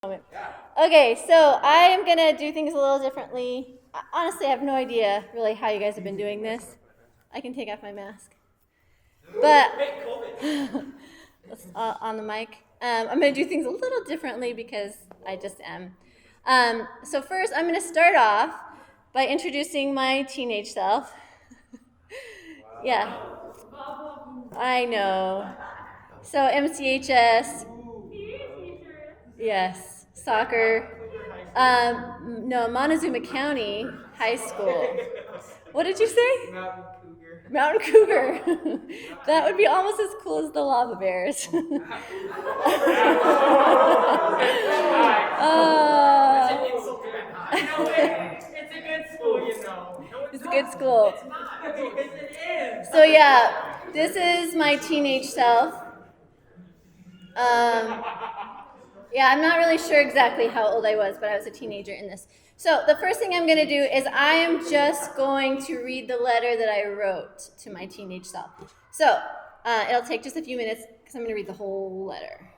Okay, so I am going to do things a little differently. Honestly, I have no idea really how you guys have been doing this. I can take off my mask. But on the mic, I'm going to do things a little differently because I just am. So first, I'm going to start off by introducing my teenage self. Yeah, I know. So MCHS, yes, soccer. No, Montezuma County High School. What did you say? Mountain Cougar. That would be almost as cool as the lava bears. It's a good school, you know. It's a good school. So yeah, this is my teenage self. Yeah, I'm not really sure exactly how old I was, but I was a teenager in this. So the first thing I'm going to do is I am just going to read the letter that I wrote to my teenage self. So it'll take just a few minutes because I'm going to read the whole letter.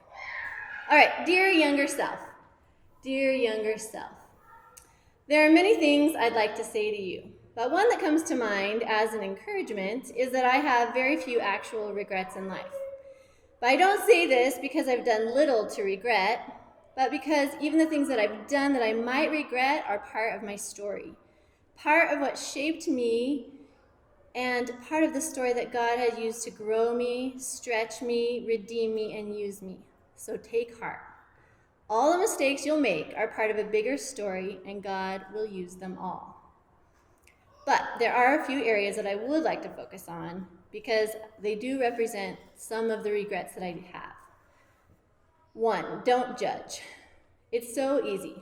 All right, dear younger self. Dear younger self. There are many things I'd like to say to you, but one that comes to mind as an encouragement is that I have very few actual regrets in life. But I don't say this because I've done little to regret, but because even the things that I've done that I might regret are part of my story, part of what shaped me, and part of the story that God had used to grow me, stretch me, redeem me, and use me. So take heart. All the mistakes you'll make are part of a bigger story, and God will use them all. But there are a few areas that I would like to focus on because they do represent some of the regrets that I have. 1, don't judge. It's so easy,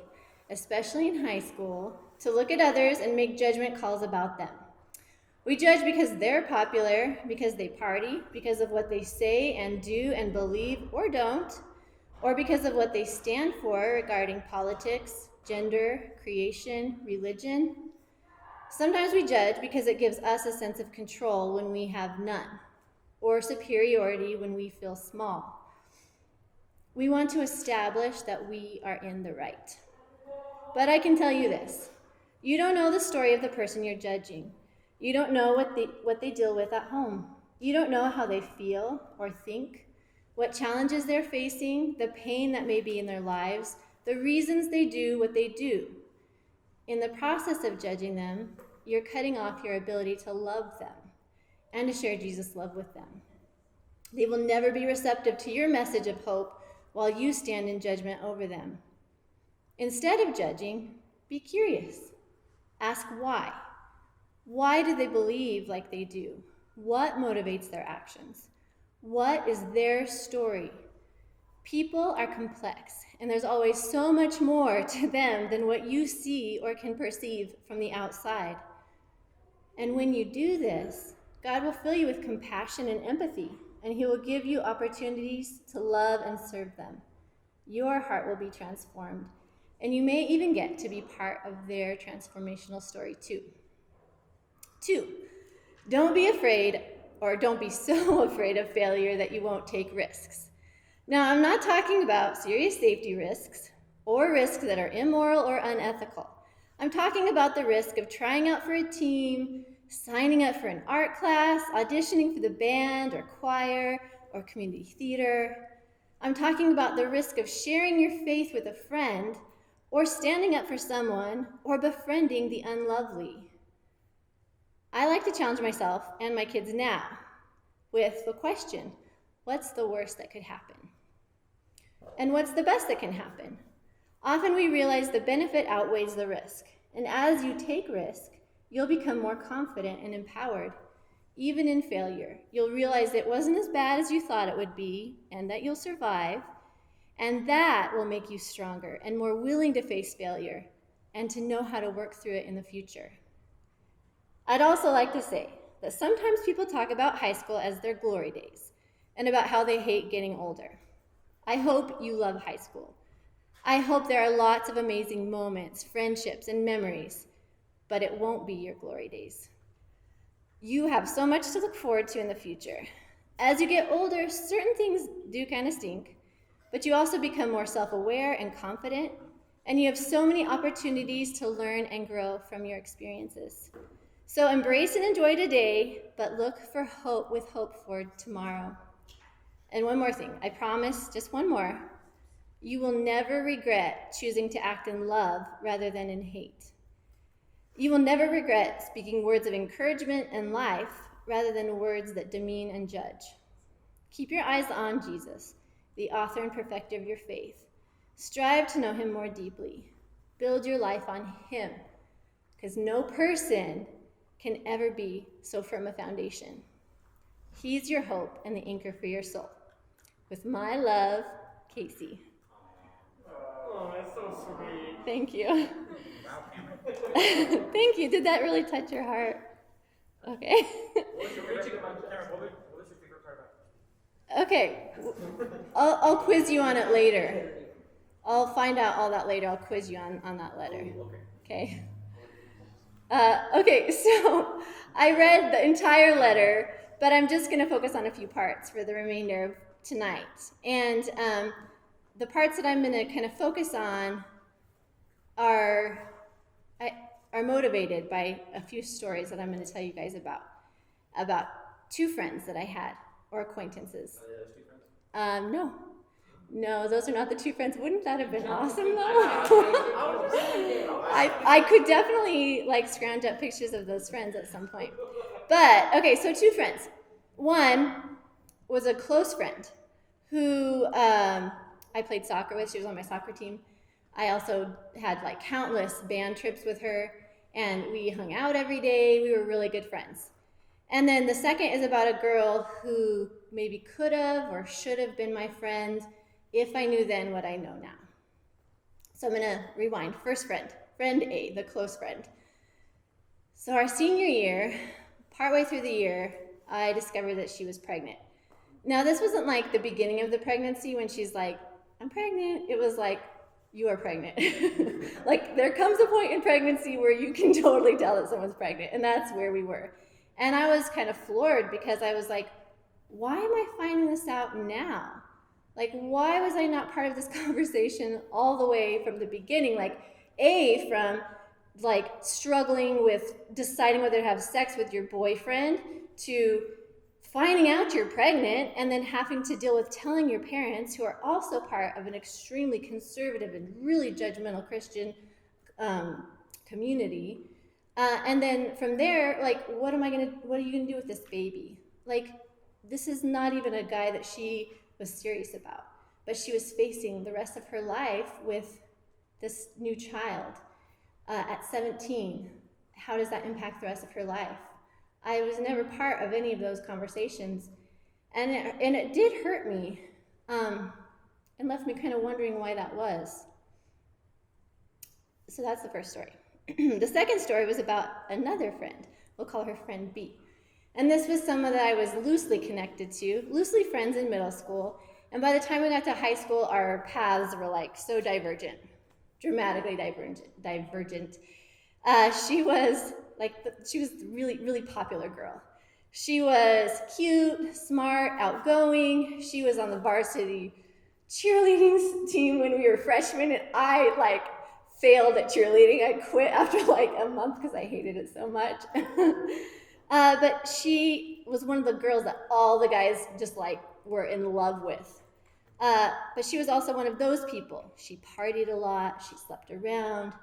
especially in high school, to look at others and make judgment calls about them. We judge because they're popular, because they party, because of what they say and do and believe or don't, or because of what they stand for regarding politics, gender, creation, religion. Sometimes we judge because it gives us a sense of control when we have none, or superiority when we feel small. We want to establish that we are in the right. But I can tell you this, you don't know the story of the person you're judging. You don't know what they deal with at home. You don't know how they feel or think, what challenges they're facing, the pain that may be in their lives, the reasons they do what they do. In the process of judging them, you're cutting off your ability to love them and to share Jesus' love with them. They will never be receptive to your message of hope while you stand in judgment over them. Instead of judging, be curious. Ask why. Why do they believe like they do? What motivates their actions? What is their story? People are complex, and there's always so much more to them than what you see or can perceive from the outside. And when you do this, God will fill you with compassion and empathy, and He will give you opportunities to love and serve them. Your heart will be transformed, and you may even get to be part of their transformational story too. 2, don't be afraid, or don't be so afraid of failure that you won't take risks. Now, I'm not talking about serious safety risks or risks that are immoral or unethical. I'm talking about the risk of trying out for a team, signing up for an art class, auditioning for the band or choir or community theater. I'm talking about the risk of sharing your faith with a friend or standing up for someone or befriending the unlovely. I like to challenge myself and my kids now with the question, what's the worst that could happen? And what's the best that can happen? Often we realize the benefit outweighs the risk. And as you take risk, you'll become more confident and empowered. Even in failure, you'll realize it wasn't as bad as you thought it would be and that you'll survive. And that will make you stronger and more willing to face failure and to know how to work through it in the future. I'd also like to say that sometimes people talk about high school as their glory days and about how they hate getting older. I hope you love high school. I hope there are lots of amazing moments, friendships, and memories, but it won't be your glory days. You have so much to look forward to in the future. As you get older, certain things do kind of stink, but you also become more self-aware and confident, and you have so many opportunities to learn and grow from your experiences. So embrace and enjoy today, but look for hope with hope for tomorrow. And one more thing, I promise, just one more. You will never regret choosing to act in love rather than in hate. You will never regret speaking words of encouragement and life rather than words that demean and judge. Keep your eyes on Jesus, the author and perfecter of your faith. Strive to know him more deeply. Build your life on him, because no person can ever be so firm a foundation. He's your hope and the anchor for your soul. With my love, Kacy. Oh, that's so sweet. Thank you. Thank you. Did that really touch your heart? Okay. What was your favorite part about? Okay. I'll quiz you on it later. I'll find out all that later. I'll quiz you on that letter. Okay. Okay, so I read the entire letter, but I'm just going to focus on a few parts for the remainder of tonight. And the parts that I'm going to kind of focus on are motivated by a few stories that I'm going to tell you guys about two friends that I had, or acquaintances. Are they those two friends? No, those are not the two friends. Wouldn't that have been awesome, though? I could definitely scrounge up pictures of those friends at some point. But, okay, so two friends. One was a close friend who I played soccer with. She was on my soccer team. I also had countless band trips with her, and we hung out every day. We were really good friends. And then the second is about a girl who maybe could have or should have been my friend if I knew then what I know now. So I'm going to rewind. First friend A, the close friend. So our senior year, partway through the year, I discovered that she was pregnant. Now, this wasn't the beginning of the pregnancy when she's like, I'm pregnant. It was like, you are pregnant. There comes a point in pregnancy where you can totally tell that someone's pregnant, and that's where we were. And I was kind of floored because I was like, why am I finding this out now? Why was I not part of this conversation all the way from the beginning? From struggling with deciding whether to have sex with your boyfriend to finding out you're pregnant and then having to deal with telling your parents, who are also part of an extremely conservative and really judgmental Christian community. And then from there, what are you gonna do with this baby? This is not even a guy that she was serious about, but she was facing the rest of her life with this new child at 17. How does that impact the rest of her life? I was never part of any of those conversations, and it did hurt me, and left me kind of wondering why that was. So that's the first story. The second story was about another friend. We'll call her friend B. And this was someone that I was loosely connected to, loosely friends in middle school. And by the time we got to high school, our paths were so divergent, dramatically divergent. She was really, really popular girl. She was cute, smart, outgoing. She was on the varsity cheerleading team when we were freshmen, and I failed at cheerleading. I quit after a month because I hated it so much. But she was one of the girls that all the guys just were in love with. But she was also one of those people. She partied a lot, she slept around,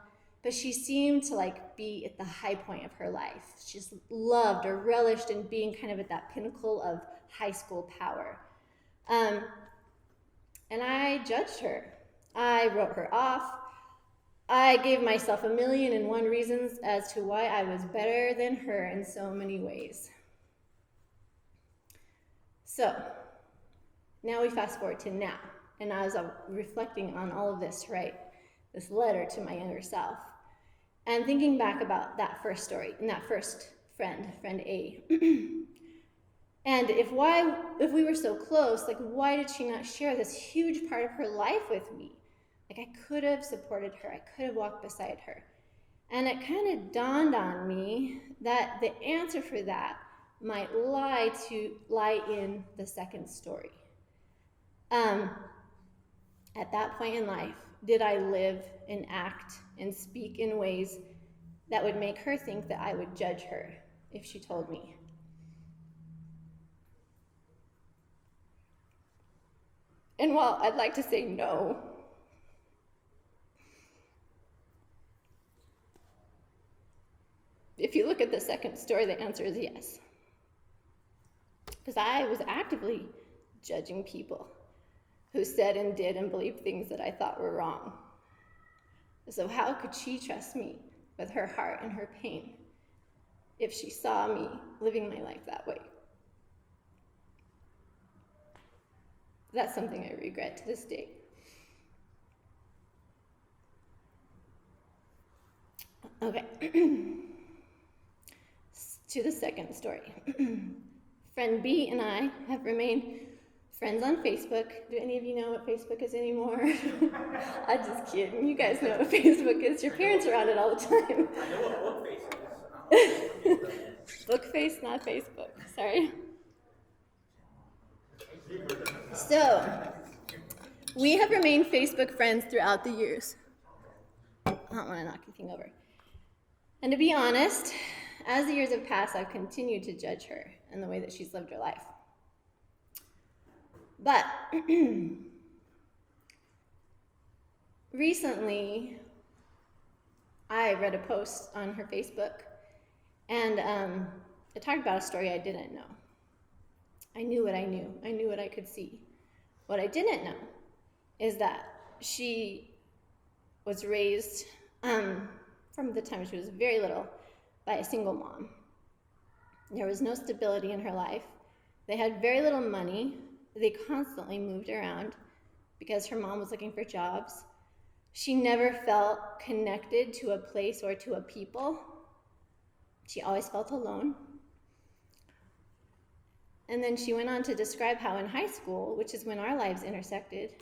but she seemed to be at the high point of her life. She just loved or relished in being kind of at that pinnacle of high school power. And I judged her. I wrote her off. I gave myself 1,000,001 reasons as to why I was better than her in so many ways. So, now we fast forward to now. And as I'm reflecting on all of this, right, this letter to my younger self, and thinking back about that first story and that first friend A. And if we were so close, why did she not share this huge part of her life with me? I could have supported her. I could have walked beside her. And it kind of dawned on me that the answer for that might lie in the second story. At that point in life, did I live and act and speak in ways that would make her think that I would judge her if she told me? And while I'd like to say no, if you look at the second story, the answer is yes. Because I was actively judging people who said and did and believed things that I thought were wrong. So how could she trust me with her heart and her pain if she saw me living my life that way? That's something I regret to this day. Okay. To the second story. Friend B and I have remained friends on Facebook. Do any of you know what Facebook is anymore? I'm just kidding. You guys know what Facebook is. Your parents are on it all the time. I know what Bookface is. Bookface, not Facebook. Sorry. So, we have remained Facebook friends throughout the years. I don't want to knock anything over. And to be honest, as the years have passed, I've continued to judge her and the way that she's lived her life. But recently, I read a post on her Facebook, and it talked about a story I didn't know. I knew what I knew. I knew what I could see. What I didn't know is that she was raised from the time she was very little by a single mom. There was no stability in her life. They had very little money. They constantly moved around because her mom was looking for jobs. She never felt connected to a place or to a people. She always felt alone. And then she went on to describe how in high school, which is when our lives intersected,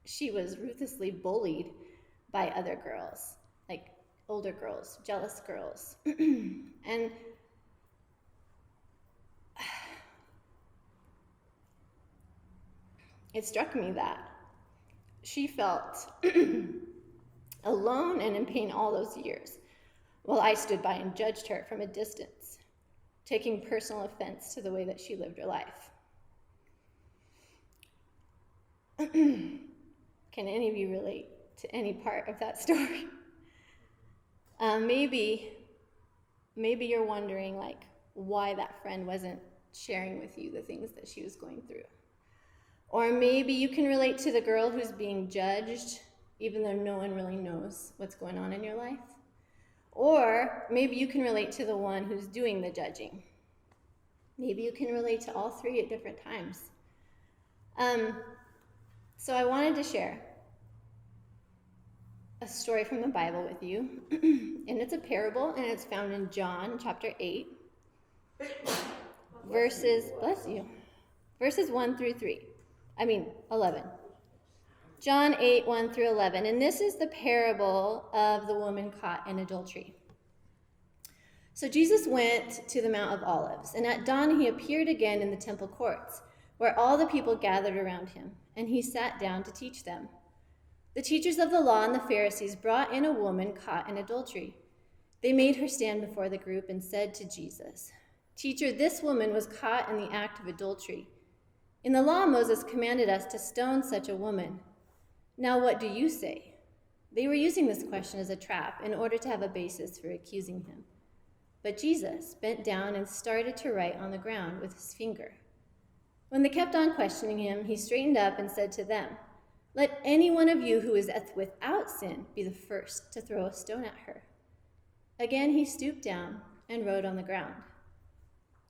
she was ruthlessly bullied by other girls, like older girls, jealous girls. And it struck me that she felt alone and in pain all those years, while I stood by and judged her from a distance, taking personal offense to the way that she lived her life. Can any of you relate to any part of that story? Maybe you're wondering, like, why that friend wasn't sharing with you the things that she was going through. Or maybe you can relate to the girl who's being judged, even though no one really knows what's going on in your life. Or maybe you can relate to the one who's doing the judging. Maybe you can relate to all three at different times. So I wanted to share a story from the Bible with you. And it's a parable, and it's found in John chapter 8, verses 1 through 11. John 8, 1 through 11. And this is the parable of the woman caught in adultery. So Jesus went to the Mount of Olives, and at dawn he appeared again in the temple courts, where all the people gathered around him, and he sat down to teach them. The teachers of the law and the Pharisees brought in a woman caught in adultery. They made her stand before the group and said to Jesus, "Teacher, this woman was caught in the act of adultery. In the law, Moses commanded us to stone such a woman. Now what do you say?" They were using this question as a trap in order to have a basis for accusing him. But Jesus bent down and started to write on the ground with his finger. When they kept on questioning him, he straightened up and said to them, "Let any one of you who is without sin be the first to throw a stone at her." Again he stooped down and wrote on the ground.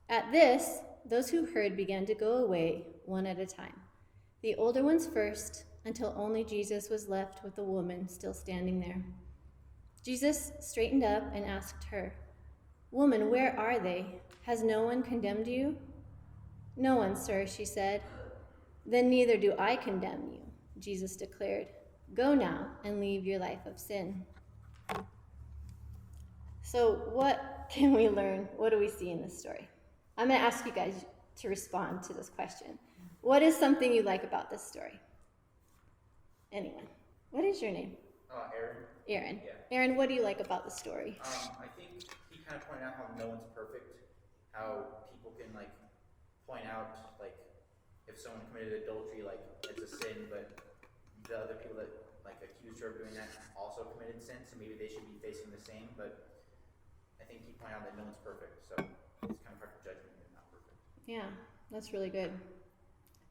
At this, those who heard began to go away one at a time, the older ones first, until only Jesus was left with the woman still standing there. Jesus straightened up and asked her, "Woman, where are they? Has no one condemned you?" "No one, sir," she said. "Then neither do I condemn you," Jesus declared. "Go now and leave your life of sin." So what can we learn? What do we see in this story? I'm going to ask you guys to respond to this question. What is something you like about this story? Anyone. What is your name? Aaron. Aaron. Yeah. Aaron, what do you like about the story? I think he kind of pointed out how no one's perfect, how people can like point out like if someone committed adultery, like it's a sin, but the other people that like accused her of doing that also committed sin, so maybe they should be facing the same. But I think he pointed out that no one's perfect, so it's kind of hard to judge when you're not perfect. Yeah, that's really good.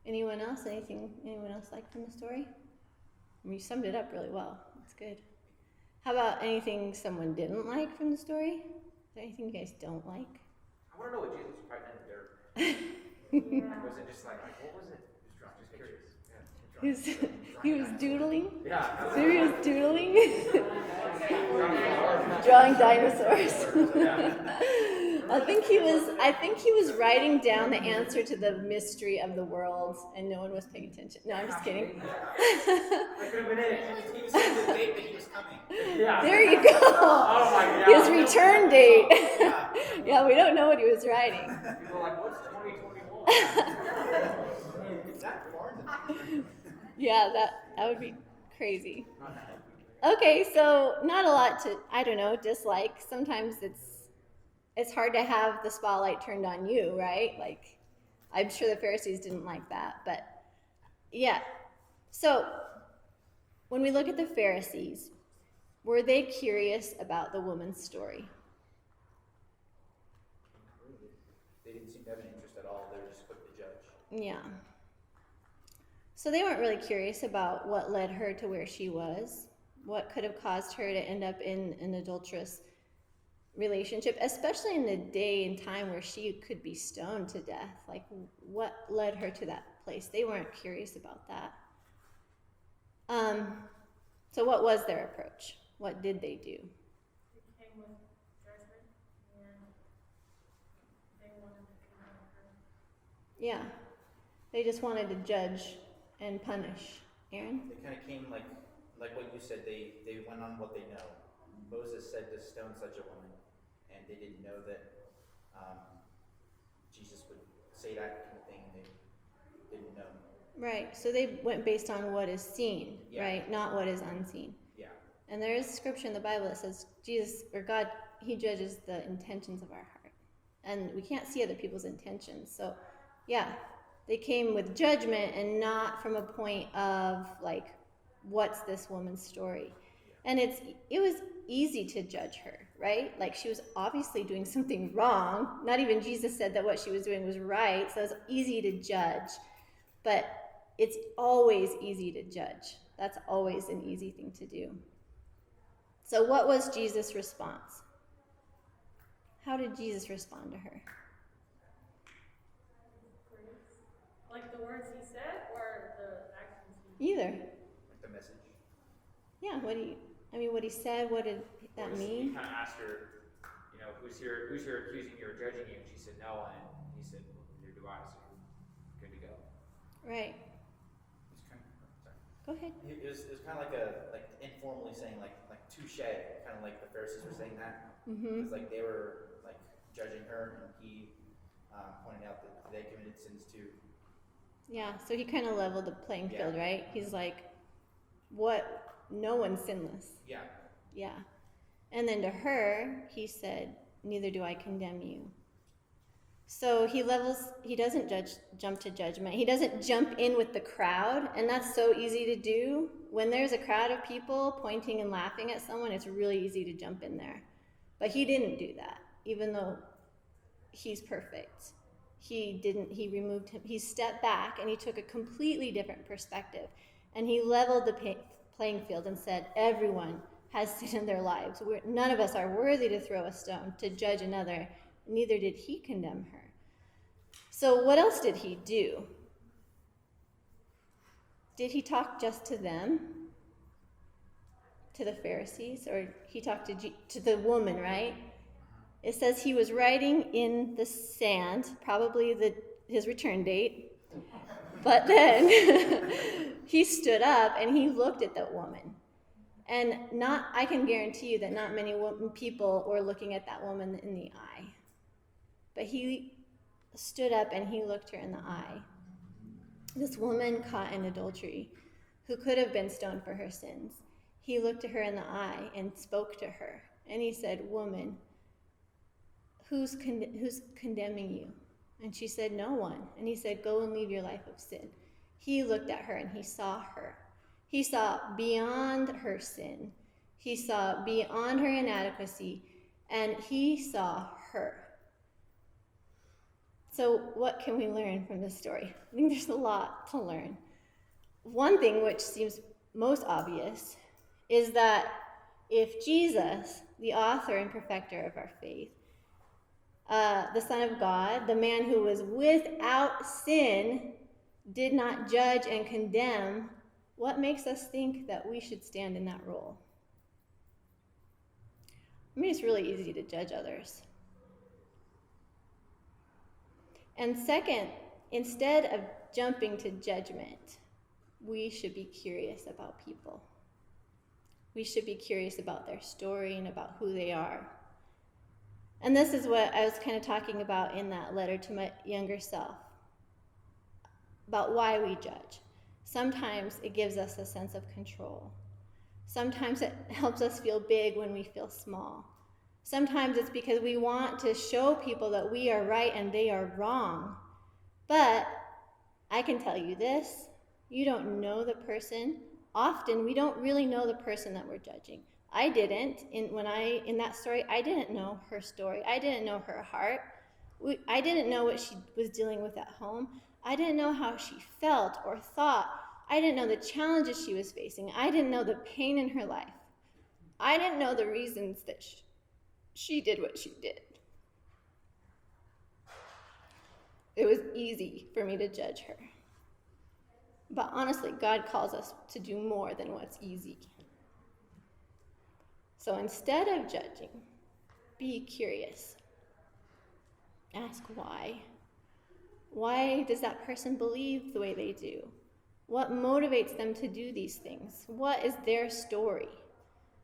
Anyone else? Anyone else like from the story? I mean, you summed it up really well. That's good. How about anything someone didn't like from the story? Is there anything you guys don't like? I want to know what Jesus was probably in the dirt. Was it just like what was it? Just drunk, just curious. Yeah. He was doodling. Yeah. So he was doodling. Drawing dinosaurs. I think he was writing down the answer to the mystery of the world, and no one was paying attention. No, I'm just kidding. That could have been it. He was saying the date that he was coming. Yeah. There you go. Oh my God. His return date. Yeah. Yeah, we don't know what he was writing. People are like, what's 2021? Is that foreign? Yeah, that would be crazy. Okay, so not a lot to, I don't know, dislike. Sometimes it's hard to have the spotlight turned on you, right? Like, I'm sure the Pharisees didn't like that, but yeah. So when we look at the Pharisees, were they curious about the woman's story? They didn't seem to have an interest at all. They were just quick to judge. Yeah. So they weren't really curious about what led her to where she was, what could have caused her to end up in an adulterous relationship, especially in the day and time where she could be stoned to death. Like, what led her to that place? They weren't curious about that. So what was their approach? What did they do? They came with judgment, and they wanted to condemn her. Yeah. They just wanted to judge and punish. Aaron? They kind of came like what you said. They went on what they know. Moses said to stone such a woman, and they didn't know that Jesus would say that kind of thing. They didn't know. Right. So they went based on what is seen, Yeah. right? Not what is unseen. Yeah. And there is scripture in the Bible that says Jesus, or God, he judges the intentions of our heart. And we can't see other people's intentions. So, yeah, they came with judgment and not from a point of, like, what's this woman's story? And it was easy to judge her, right? Like, she was obviously doing something wrong. Not even Jesus said that what she was doing was right. So it was easy to judge. But it's always easy to judge. That's always an easy thing to do. So what was Jesus' response? How did Jesus respond to her? Like the words he said, or the actions he Either. Like the message. Yeah, what he said, what did that He mean? kind of asked her, who's here accusing you or judging you? And she said, no, and he said, well, neither do I, so you're good to go. Right. It's kind of, sorry. Go ahead. It was kind of like informally saying like touche, kind of like the Pharisees were saying that. Mm-hmm. It's like they were like judging her, and he pointed out that they committed sins too. Yeah, so he kind of leveled the playing field, right? He's like, no one's sinless. Yeah. Yeah. And then to her, he said, neither do I condemn you. So he doesn't jump to judgment. He doesn't jump in with the crowd, and that's so easy to do. When there's a crowd of people pointing and laughing at someone, it's really easy to jump in there. But he didn't do that, even though he's perfect. He removed him. He stepped back and he took a completely different perspective. And he leveled the playing field and said, everyone has sin in their lives. None of us are worthy to throw a stone, to judge another. Neither did he condemn her. So what else did he do? Did he talk just to them? To the Pharisees? Or he talked to the woman, right? It says he was writing in the sand, probably his return date. But then he stood up and he looked at that woman. And I can guarantee you that not many people were looking at that woman in the eye. But he stood up and he looked her in the eye. This woman caught in adultery, who could have been stoned for her sins, he looked at her in the eye and spoke to her. And he said, "Woman, who's condemning you?" And she said, "No one." And he said, "Go and leave your life of sin." He looked at her and he saw her. He saw beyond her sin. He saw beyond her inadequacy, and he saw her. So what can we learn from this story? I think there's a lot to learn. One thing which seems most obvious is that if Jesus, the author and perfecter of our faith, the Son of God, the man who was without sin, did not judge and condemn, what makes us think that we should stand in that role? I mean, it's really easy to judge others. And second, instead of jumping to judgment, we should be curious about people. We should be curious about their story and about who they are. And this is what I was kind of talking about in that letter to my younger self, about why we judge. Sometimes it gives us a sense of control. Sometimes it helps us feel big when we feel small. Sometimes it's because we want to show people that we are right and they are wrong. But I can tell you this, you don't know the person. Often we don't really know the person that we're judging. I didn't. In that story, I didn't know her story. I didn't know her heart. I didn't know what she was dealing with at home. I didn't know how she felt or thought. I didn't know the challenges she was facing. I didn't know the pain in her life. I didn't know the reasons that she did what she did. It was easy for me to judge her. But honestly, God calls us to do more than what's easy. So instead of judging, be curious. Ask why. Why does that person believe the way they do? What motivates them to do these things? What is their story?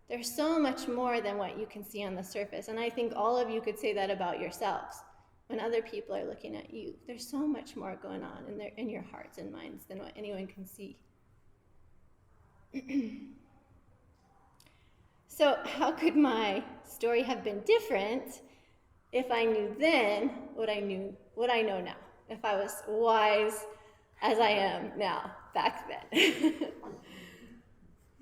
There's so much more than what you can see on the surface, and I think all of you could say that about yourselves. When other people are looking at you, there's so much more going on in your hearts and minds than what anyone can see. So how could my story have been different if I knew then what I know now? If I was wise as I am now, back then.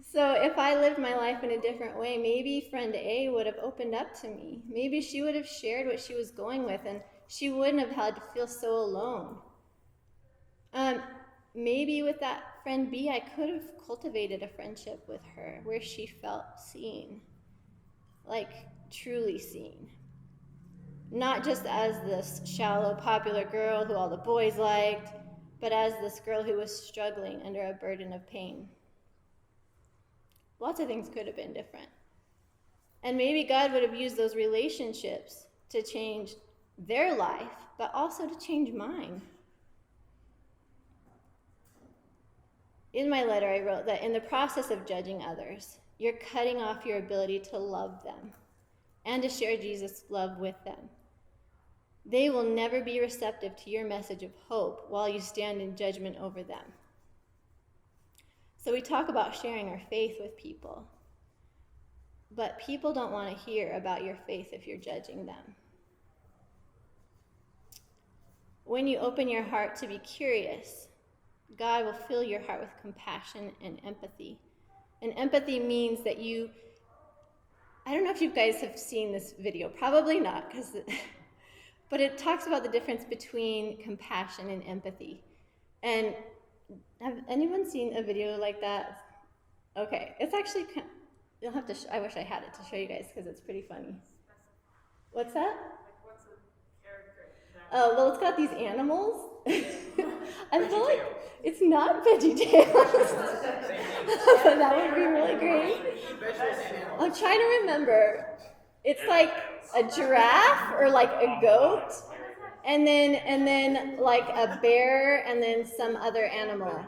So if I lived my life in a different way, maybe friend A would have opened up to me. Maybe she would have shared what she was going with, and she wouldn't have had to feel so alone. Maybe with that friend B, I could have cultivated a friendship with her where she felt seen, like truly seen. Not just as this shallow, popular girl who all the boys liked, but as this girl who was struggling under a burden of pain. Lots of things could have been different. And maybe God would have used those relationships to change their life, but also to change mine. In my letter, I wrote that in the process of judging others, you're cutting off your ability to love them and to share Jesus' love with them. They will never be receptive to your message of hope while you stand in judgment over them. So we talk about sharing our faith with people, but people don't want to hear about your faith if you're judging them. When you open your heart to be curious, God will fill your heart with compassion and empathy. And empathy means that I don't know if you guys have seen this video, probably not, but it talks about the difference between compassion and empathy. And have anyone seen a video like that? Okay, it's actually, you'll have to, I wish I had it to show you guys because it's pretty funny. What's that? Like, what's a character? Oh, well, it's got these animals. I feel like it's not VeggieTales. But that would be really great. I'm trying to remember. It's like a giraffe or like a goat, and then like a bear, and then some other animal.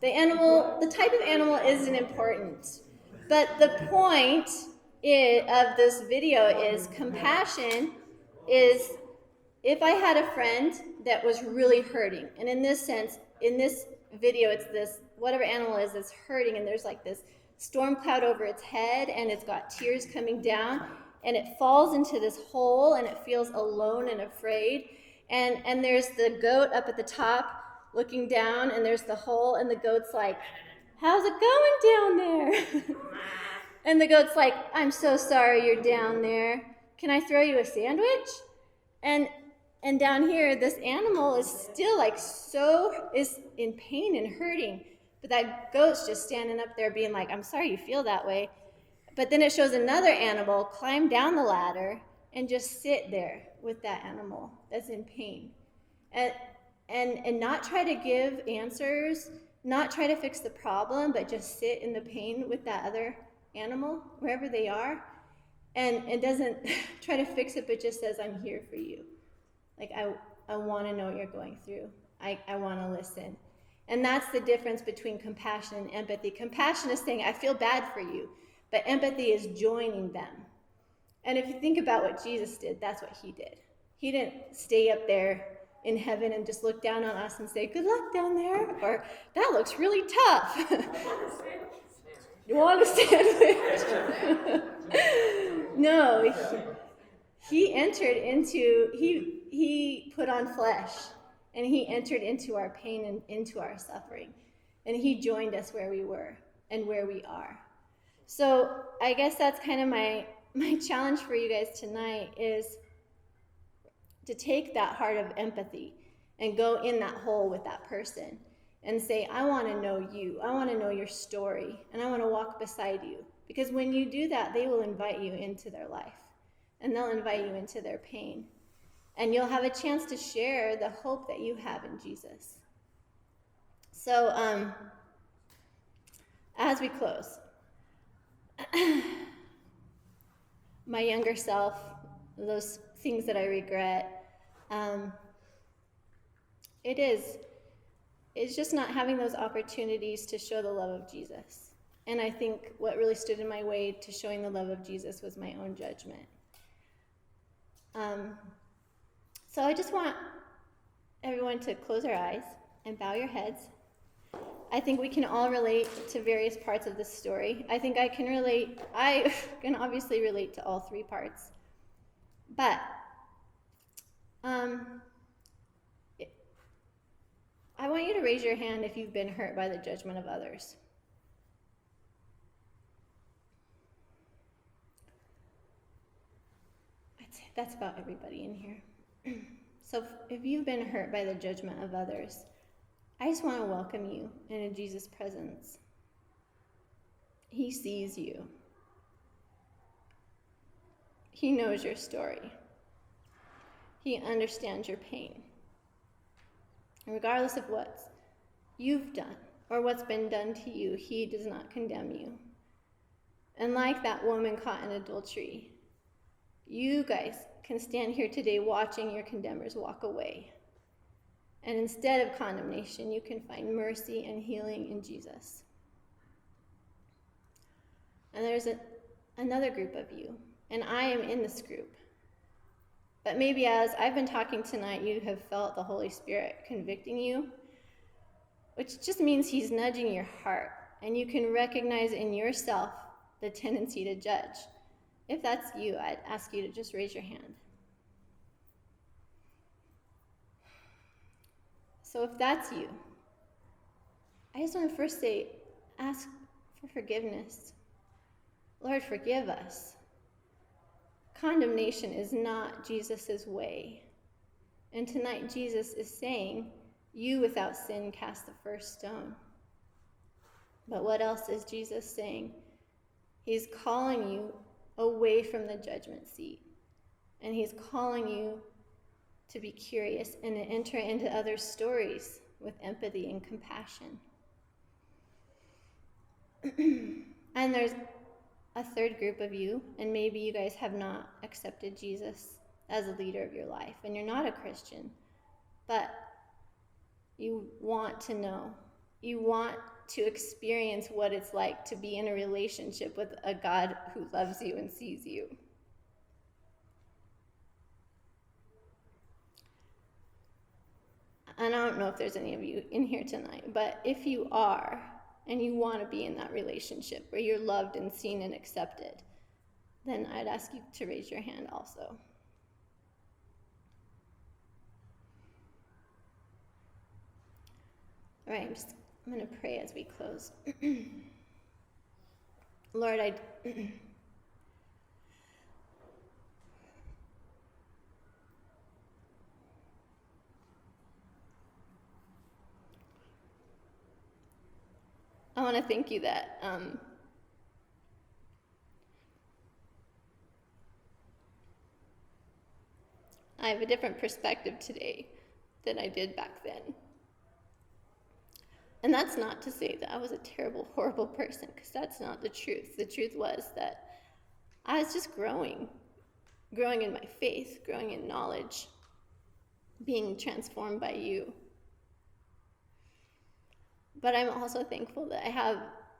The type of animal isn't important, but the point of this video is compassion is if I had a friend that was really hurting, and in this sense, in this video, it's this whatever animal is that's hurting, and there's like this storm cloud over its head, and it's got tears coming down, and it falls into this hole, and it feels alone and afraid. And there's the goat up at the top looking down, and there's the hole, and the goat's like, how's it going down there? And the goat's like, I'm so sorry you're down there. Can I throw you a sandwich? And down here, this animal is still like is in pain and hurting. But that goat's just standing up there being like, I'm sorry you feel that way. But then it shows another animal climb down the ladder and just sit there with that animal that's in pain. And not try to give answers, not try to fix the problem, but just sit in the pain with that other animal, wherever they are. And it doesn't try to fix it, but just says, I'm here for you. Like, I want to know what you're going through. I want to listen. And that's the difference between compassion and empathy. Compassion is saying, I feel bad for you. But empathy is joining them. And if you think about what Jesus did, that's what he did. He didn't stay up there in heaven and just look down on us and say, good luck down there, or that looks really tough. You want a sandwich? No, he entered into, he put on flesh, and he entered into our pain and into our suffering. And he joined us where we were and where we are. So I guess that's kind of my challenge for you guys tonight, is to take that heart of empathy and go in that hole with that person and say, I want to know you. I want to know your story, and I want to walk beside you. Because when you do that, they will invite you into their life, and they'll invite you into their pain. And you'll have a chance to share the hope that you have in Jesus. So as we close, my younger self, those things that I regret, it's just not having those opportunities to show the love of Jesus. And I think what really stood in my way to showing the love of Jesus was my own judgment. So I just want everyone to close their eyes and bow your heads. I think we can all relate to various parts of this story. I think I can obviously relate to all three parts. But I want you to raise your hand if you've been hurt by the judgment of others. I'd say that's about everybody in here. So if you've been hurt by the judgment of others, I just want to welcome you into Jesus' presence. He sees you. He knows your story. He understands your pain. And regardless of what you've done or what's been done to you, he does not condemn you. And like that woman caught in adultery, you guys can stand here today watching your condemners walk away. And instead of condemnation, you can find mercy and healing in Jesus. And there's another group of you, and I am in this group. But maybe as I've been talking tonight, you have felt the Holy Spirit convicting you, which just means he's nudging your heart, and you can recognize in yourself the tendency to judge. If that's you, I'd ask you to just raise your hand. So if that's you, I just want to first ask for forgiveness. Lord, forgive us. Condemnation is not Jesus' way. And tonight Jesus is saying, you without sin cast the first stone. But what else is Jesus saying? He's calling you away from the judgment seat. And he's calling you to be curious and to enter into other stories with empathy and compassion. And there's a third group of you, and maybe you guys have not accepted Jesus as a leader of your life, and you're not a Christian, but you want to know. You want to experience what it's like to be in a relationship with a God who loves you and sees you. and I don't know if there's any of you in here tonight, but if you are, and you want to be in that relationship where you're loved and seen and accepted, then I'd ask you to raise your hand also. All right, I'm going to pray as we close. Lord, I want to thank you that I have a different perspective today than I did back then. And that's not to say that I was a terrible, horrible person, because that's not the truth. The truth was that I was just growing in my faith, growing in knowledge, being transformed by you. But I'm also thankful that I have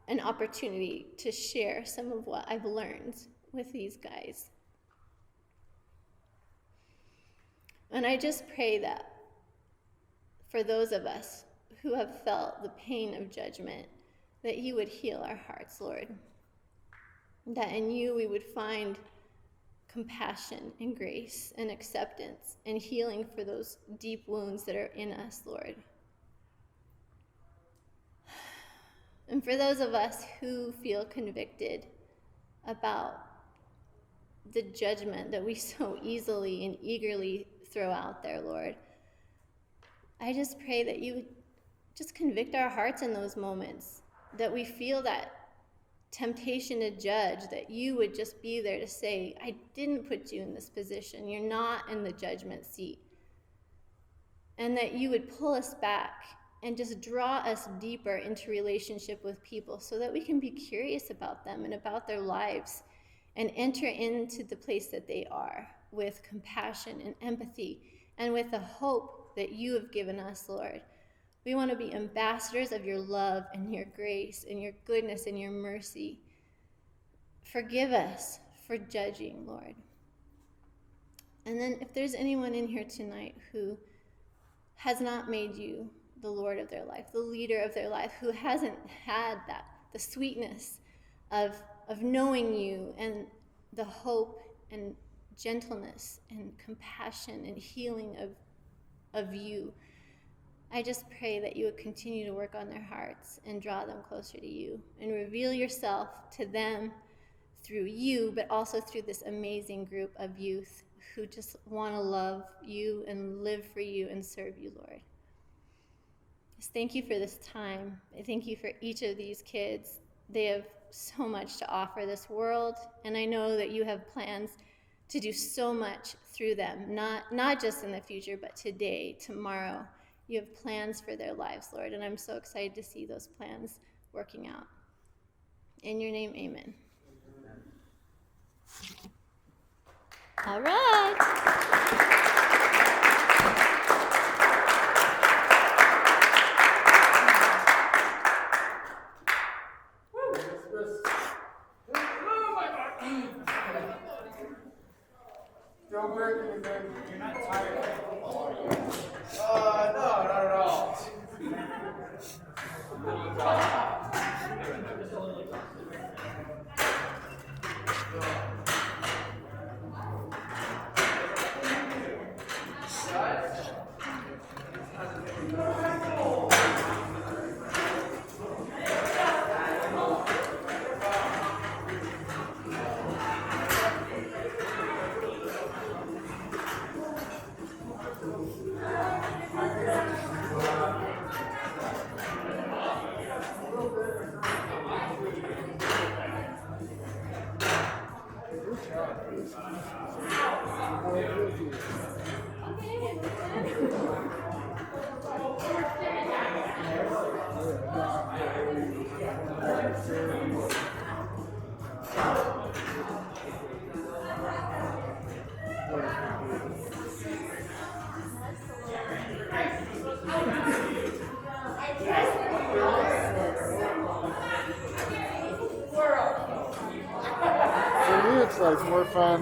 an opportunity to share some of what I've learned with these guys. And I just pray that for those of us who have felt the pain of judgment, that you would heal our hearts, Lord. That in you we would find compassion and grace and acceptance and healing for those deep wounds that are in us, Lord. And for those of us who feel convicted about the judgment that we so easily and eagerly throw out there, Lord, I just pray that you would just convict our hearts in those moments, that we feel that temptation to judge, that you would just be there to say, I didn't put you in this position. You're not in the judgment seat. And that you would pull us back and just draw us deeper into relationship with people so that we can be curious about them and about their lives and enter into the place that they are with compassion and empathy and with the hope that you have given us, Lord. We want to be ambassadors of your love and your grace and your goodness and your mercy. Forgive us for judging, Lord. And then if there's anyone in here tonight who has not made you the Lord of their life, the leader of their life, who hasn't had that, the sweetness of knowing you and the hope and gentleness and compassion and healing of you, I just pray that you would continue to work on their hearts and draw them closer to you and reveal yourself to them through you, but also through this amazing group of youth who just want to love you and live for you and serve you, Lord. Just thank you for this time. I thank you for each of these kids. They have so much to offer this world, and I know that you have plans to do so much through them, not just in the future, but today, tomorrow. You have plans for their lives, Lord, and I'm so excited to see those plans working out. In your name, amen. All right. Don't break anything. You're not tired of football, are you? No, not at all. For me, it's like more fun